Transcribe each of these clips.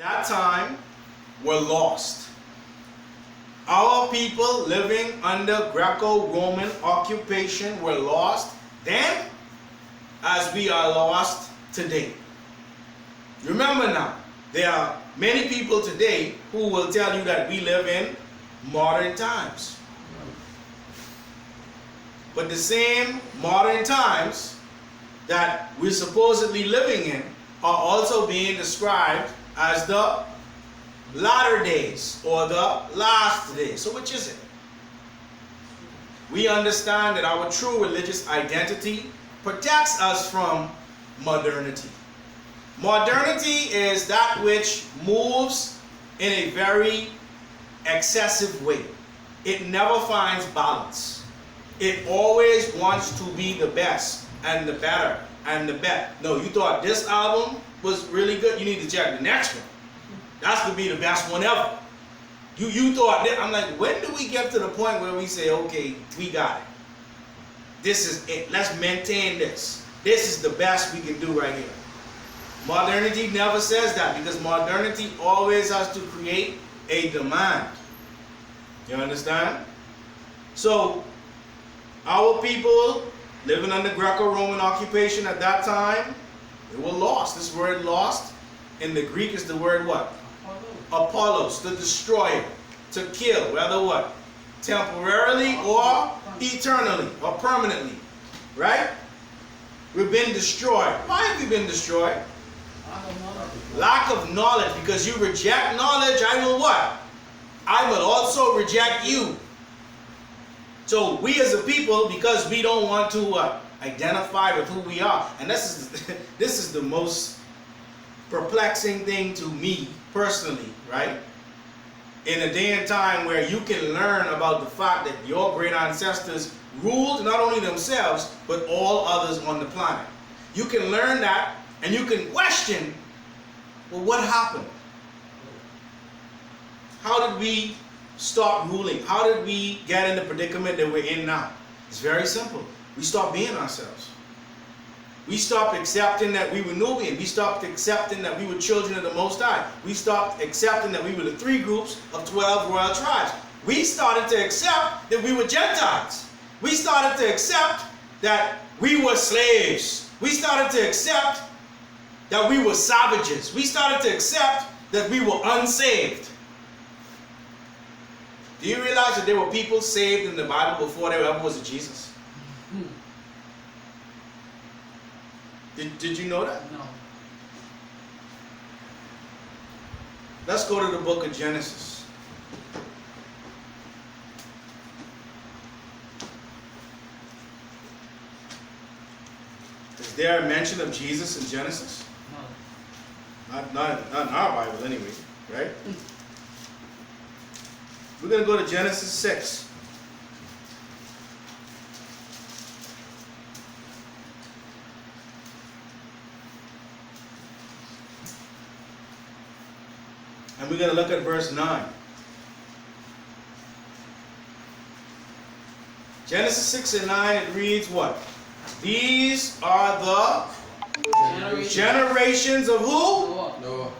that time were lost. Our people living under Greco-Roman occupation were lost then as we are lost today. Remember now, there are many people today who will tell you that we live in modern times. But the same modern times that we're supposedly living in are also being described as the latter days or the last days. So which is it? We understand that our true religious identity protects us from modernity. Modernity is that which moves in a very excessive way. It never finds balance. It always wants to be the best and the better and the best. No, you thought this album was really good, you need to check the next one. That's to be the best one ever. You thought that. I'm like, when do we get to the point where we say, okay, we got it. This is it. Let's maintain this. This is the best we can do right here. Modernity never says that, because modernity always has to create a demand. You understand? So, our people living under Greco-Roman occupation at that time, they were lost. This word lost in the Greek is the word what? Apollos, the destroyer, to kill, whether what? Temporarily or eternally or permanently, right? We've been destroyed. Why have we been destroyed? Lack of knowledge. Because you reject knowledge, I will what? I will also reject you. So we as a people, because we don't want to identify with who we are, and this is the most perplexing thing to me personally, right? In a day and time where you can learn about the fact that your great ancestors ruled not only themselves, but all others on the planet. You can learn that, and you can question, well, what happened? How did we stop ruling? How did we get in the predicament that we're in now? It's very simple. We stopped being ourselves. We stopped accepting that we were Nubian. We stopped accepting that we were children of the Most High. We stopped accepting that we were the 3 groups of 12 royal tribes. We started to accept that we were Gentiles. We started to accept that we were slaves. We started to accept that we were savages. We started to accept that we were unsaved. Do you realize that there were people saved in the Bible before there ever was a Jesus? Did you know that? No. Let's go to the book of Genesis. Is there a mention of Jesus in Genesis? No. Not in our Bible anyway, right? We're going to go to Genesis 6. And we're going to look at verse 9. Genesis 6 and 9, it reads what? These are the generations of who? Noah.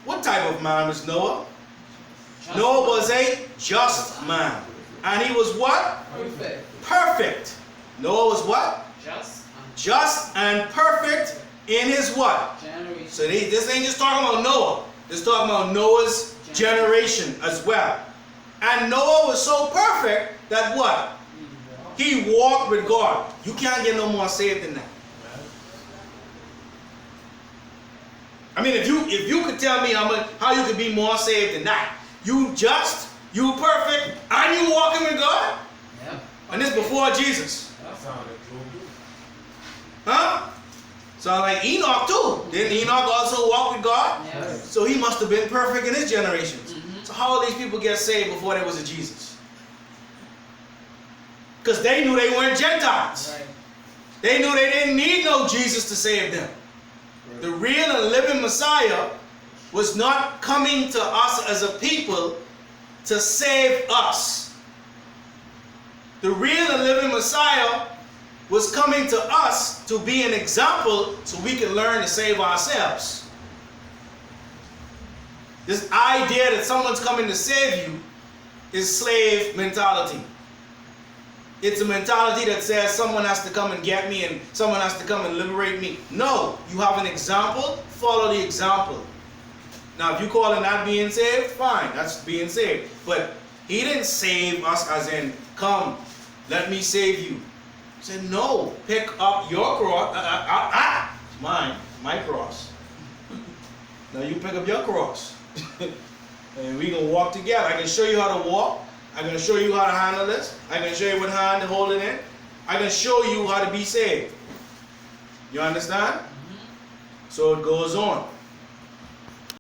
What type of man was Noah? Just Noah was a just man. And he was what? Perfect. Perfect. Noah was what? Just and perfect in his what? generation. So this ain't just talking about Noah. It's talking about Noah's generation as well. And Noah was so perfect that what? He walked with God. You can't get no more saved than that. I mean, if you could tell me how you could be more saved than that. You just, you perfect, and you walking with God? Yeah. And this before Jesus. That sounded Huh? Sound like Enoch too. Didn't Enoch also walk with God? Yes. So he must have been perfect in his generations. So how did these people get saved before there was a Jesus? Because they knew they weren't Gentiles. Right. They knew they didn't need no Jesus to save them. Right. The real and living Messiah was not coming to us as a people to save us. The real and living Messiah was coming to us to be an example so we can learn to save ourselves. This idea that someone's coming to save you is slave mentality. It's a mentality that says someone has to come and get me and someone has to come and liberate me. No, you have an example, follow the example. Now, if you call it not being saved, fine, that's being saved. But he didn't save us as in, come, let me save you. He said, no, pick up your cross. It's mine, my cross. Now you pick up your cross. And we can walk together. I can show you how to walk. I can show you how to handle this. I can show you what hand to hold it in. I can show you how to be saved. You understand? So it goes on.